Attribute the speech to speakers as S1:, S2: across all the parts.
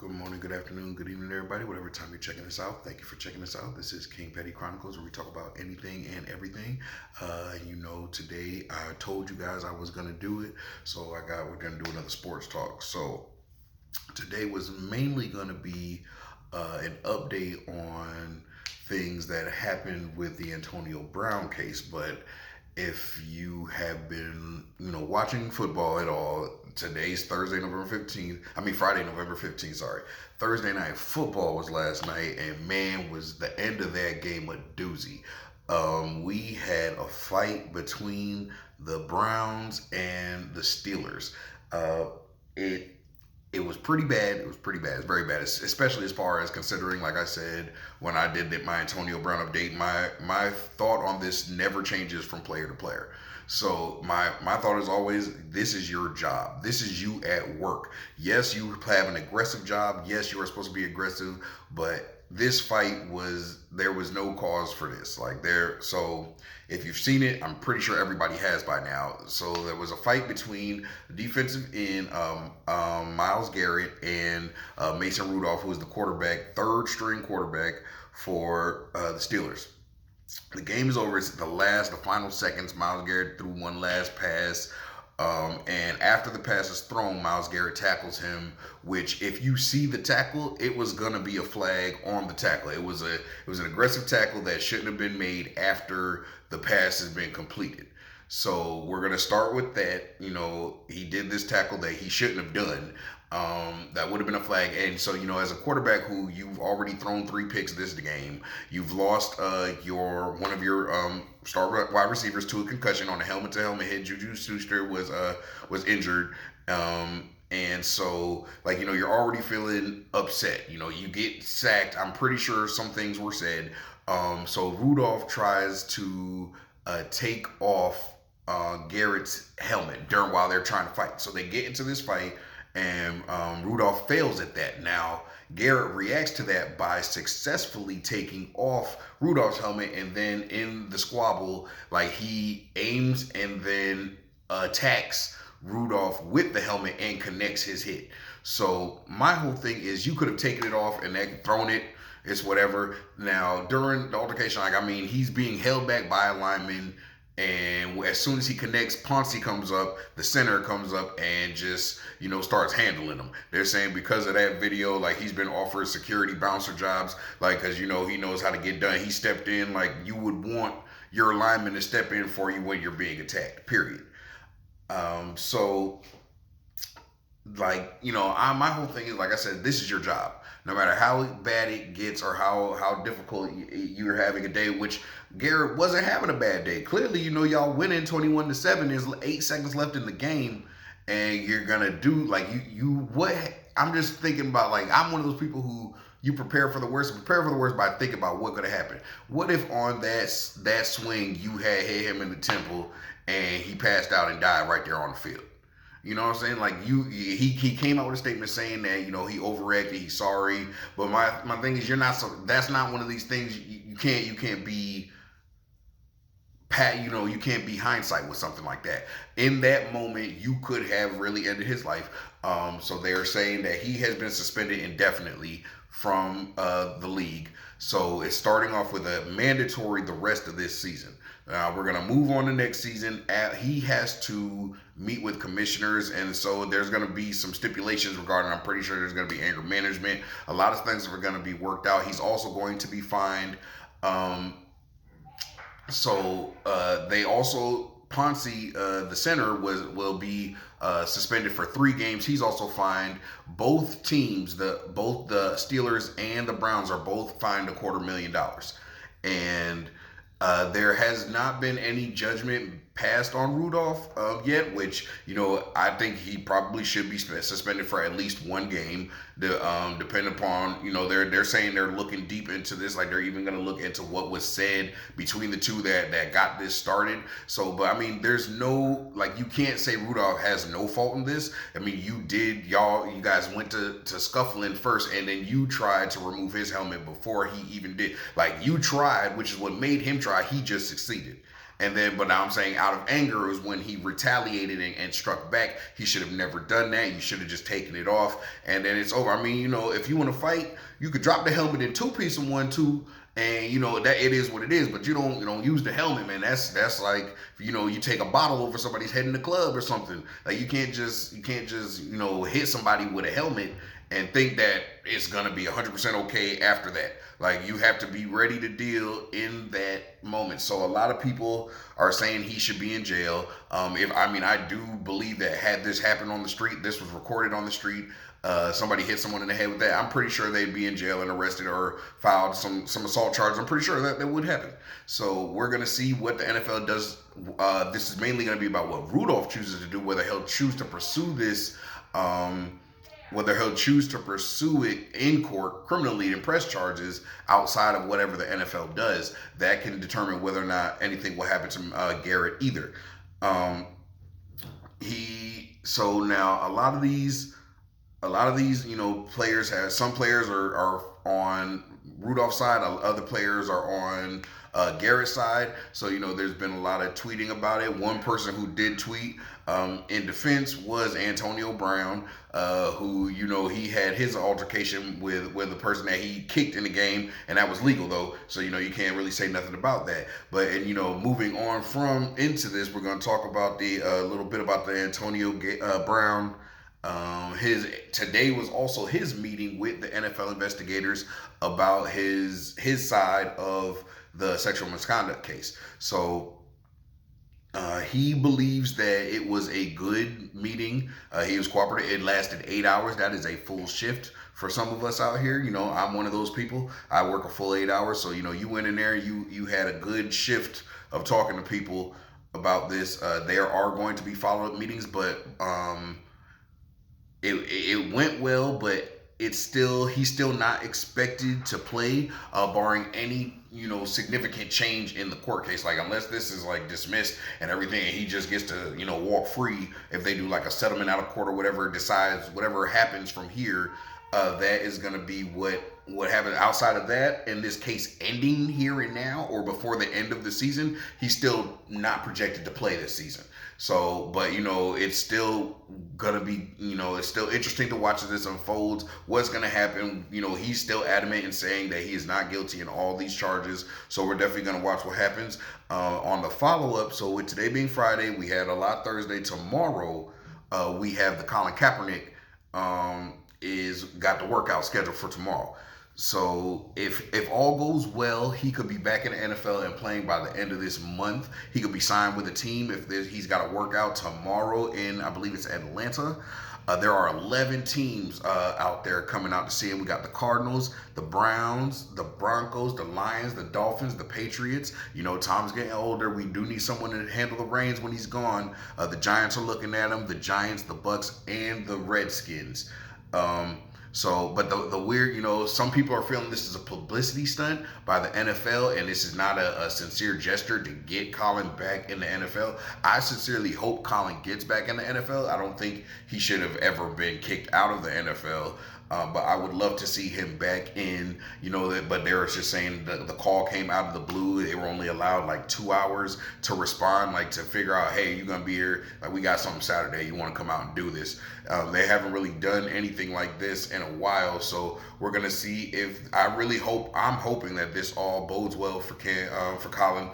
S1: Good morning, good afternoon, good evening, everybody. Whatever time you're checking this out, thank you for checking this out. This is King Petty Chronicles, where we talk about anything and everything. Today I told you guys I was gonna do it, so we're gonna do another sports talk. So today was mainly gonna be an update on things that happened with the Antonio Brown case, but if you have been, watching football at all, today's Thursday, November 15th. I mean, Friday, November 15th, sorry. Thursday night football was last night, and man, was the end of that game a doozy. We had a fight between the Browns and the Steelers. Uh, it it was pretty bad. It was pretty bad. It's very bad, especially as far as considering, like I said, when I did my Antonio Brown update, my thought on this never changes from player to player. So my thought is always, this is your job. This is you at work. Yes, you have an aggressive job. Yes, you are supposed to be aggressive, but this fight there was no cause for this. So if you've seen it, I'm pretty sure everybody has by now. So there was a fight between defensive end Myles Garrett and Mason Rudolph, who is the quarterback, third string quarterback for the Steelers. The game is over. It's the final seconds. Myles Garrett threw one last pass. And after the pass is thrown, Myles Garrett tackles him. Which, if you see the tackle, it was gonna be a flag on the tackle. It was an aggressive tackle that shouldn't have been made after the pass has been completed. So we're gonna start with that. He did this tackle that he shouldn't have done. That would have been a flag. And so, as a quarterback who you've already thrown three picks this game, you've lost one of your star wide receivers to a concussion on a helmet-to-helmet hit. Juju Schuster was injured. And so, you're already feeling upset. You get sacked. I'm pretty sure some things were said. So Rudolph tries to take off Garrett's helmet while they're trying to fight. So they get into this fight, and Rudolph fails at that. Now, Garrett reacts to that by successfully taking off Rudolph's helmet, and then in the squabble, he aims and then attacks Rudolph with the helmet and connects his hit. So my whole thing is, you could have taken it off and then thrown it. It's whatever. Now, during the altercation, he's being held back by a lineman. And as soon as he connects, Ponce comes up, the center comes up, and just, starts handling him. They're saying because of that video, he's been offered security bouncer jobs, because, he knows how to get done. He stepped in like you would want your lineman to step in for you when you're being attacked, period. So, my whole thing is, like I said, this is your job. No matter how bad it gets or how difficult you're having a day, which Garrett wasn't having a bad day. Clearly, y'all winning 21-7. There's 8 seconds left in the game, and you're gonna do what? I'm just thinking about, I'm one of those people who, you prepare for the worst. Prepare for the worst by thinking about what could have happened. What if on that swing you had hit him in the temple and he passed out and died right there on the field? You know what I'm saying? He came out with a statement saying that, he overreacted, he's sorry. But my thing is, that's not one of these things you can't be you can't be hindsight with something like that. In that moment, you could have really ended his life. So they're saying that he has been suspended indefinitely from the league. So it's starting off with a mandatory the rest of this season. We're going to move on to next season. He has to meet with commissioners, and so there's going to be some stipulations regarding, I'm pretty sure there's going to be anger management. A lot of things are going to be worked out. He's also going to be fined. They also, Ponce, the center, will be suspended for 3 games. He's also fined. Both teams, both the Steelers and the Browns, are both fined $250,000. And there has not been any judgment passed on Rudolph yet, which, I think he probably should be suspended for at least 1 game. Depending upon, they're saying they're looking deep into this, they're even going to look into what was said between the two that got this started. So, but there's no, you can't say Rudolph has no fault in this. You guys went to scuffling first, and then you tried to remove his helmet before he even did. You tried, which is what made him try. He just succeeded. And then, but now I'm saying out of anger is when he retaliated and struck back. He should have never done that. You should have just taken it off, and then it's over. I mean, you know, if you want to fight, you could drop the helmet in 2 pieces in 1-2, and you know that it is what it is. But you don't use the helmet, man. That's like, you know, you take a bottle over somebody's head in the club or something. Like you can't just you know, hit somebody with a helmet and think that it's gonna be 100% okay after that. Like you have to be ready to deal in that moment. So a lot of people are saying he should be in jail. I do believe that had this happened on the street, this was recorded on the street, somebody hit someone in the head with that, I'm pretty sure they'd be in jail and arrested or filed some assault charges. I'm pretty sure that would happen. So we're gonna see what the NFL does. This is mainly gonna be about what Rudolph chooses to do, whether he'll choose to pursue this. Whether he'll choose to pursue it in court criminally and press charges outside of whatever the NFL does, that can determine whether or not anything will happen to Garrett either. So now a lot of these, you know, players have, some players are on Rudolph's side, other players are on Garrett's side. So, you know, there's been a lot of tweeting about it. One person who did tweet in defense was Antonio Brown, who, you know, he had his altercation with the person that he kicked in the game, and that was legal though. So, you know, you can't really say nothing about that. But, and you know, moving on from into this, we're going to talk about the little bit about the Antonio Brown. Today was also his meeting with the NFL investigators about his side of the sexual misconduct case. So he believes that it was a good meeting. He was cooperative. It lasted 8 hours. That is a full shift for some of us out here. You know, I'm one of those people. I work a full 8 hours. So, you know, you went in there, you had a good shift of talking to people about this. There are going to be follow-up meetings, but it went well, but he's still not expected to play, barring any, you know, significant change in the court case. Like, unless this is like dismissed and everything, and he just gets to, you know, walk free. If they do like a settlement out of court or whatever, decides whatever happens from here, that is going to be what happens. Outside of that, in this case ending here and now or before the end of the season, he's still not projected to play this season. So, but, you know, it's still going to be, you know, it's still interesting to watch as this unfolds. What's going to happen? You know, he's still adamant in saying that he is not guilty in all these charges. So we're definitely going to watch what happens on the follow-up. So with today being Friday, we had a lot Thursday. Tomorrow, we have the Colin Kaepernick is got the workout scheduled for tomorrow. So if all goes well, he could be back in the NFL and playing by the end of this month. He could be signed with a team if he's got a workout tomorrow in, I believe it's Atlanta. There are 11 teams out there coming out to see him. We got the Cardinals, the Browns, the Broncos, the Lions, the Dolphins, the Patriots. You know, Tom's getting older. We do need someone to handle the reins when he's gone. The Giants are looking at him. The Giants, the Bucks, and the Redskins. But the weird, you know, some people are feeling this is a publicity stunt by the NFL, and this is not a sincere gesture to get Colin back in the NFL. I sincerely hope Colin gets back in the NFL. I don't think he should have ever been kicked out of the NFL. But I would love to see him back in, you know, but they were just saying the call came out of the blue. They were only allowed like 2 hours to respond, like to figure out, hey, you're going to be here. Like, we got something Saturday. You want to come out and do this? They haven't really done anything like this in a while. So we're going to see I'm hoping that this all bodes well for Colin.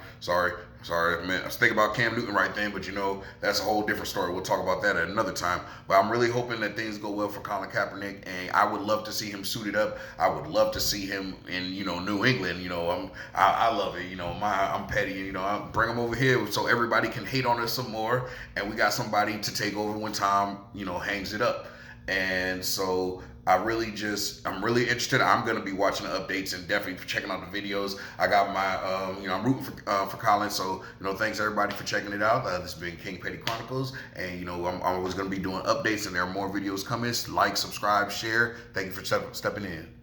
S1: Sorry, man. I was thinking about Cam Newton right then, but you know, that's a whole different story. We'll talk about that at another time. But I'm really hoping that things go well for Colin Kaepernick, and I would love to see him suited up. I would love to see him in, you know, New England. You know, I love it. You know, I'm petty, you know, I bring him over here so everybody can hate on us some more, and we got somebody to take over when Tom, you know, hangs it up. And so I'm really interested. I'm going to be watching the updates and definitely checking out the videos. I got my, you know, I'm rooting for Colin. So, you know, thanks everybody for checking it out. This has been King Petty Chronicles. And, you know, I'm always going to be doing updates, and there are more videos coming. Like, subscribe, share. Thank you for stepping in.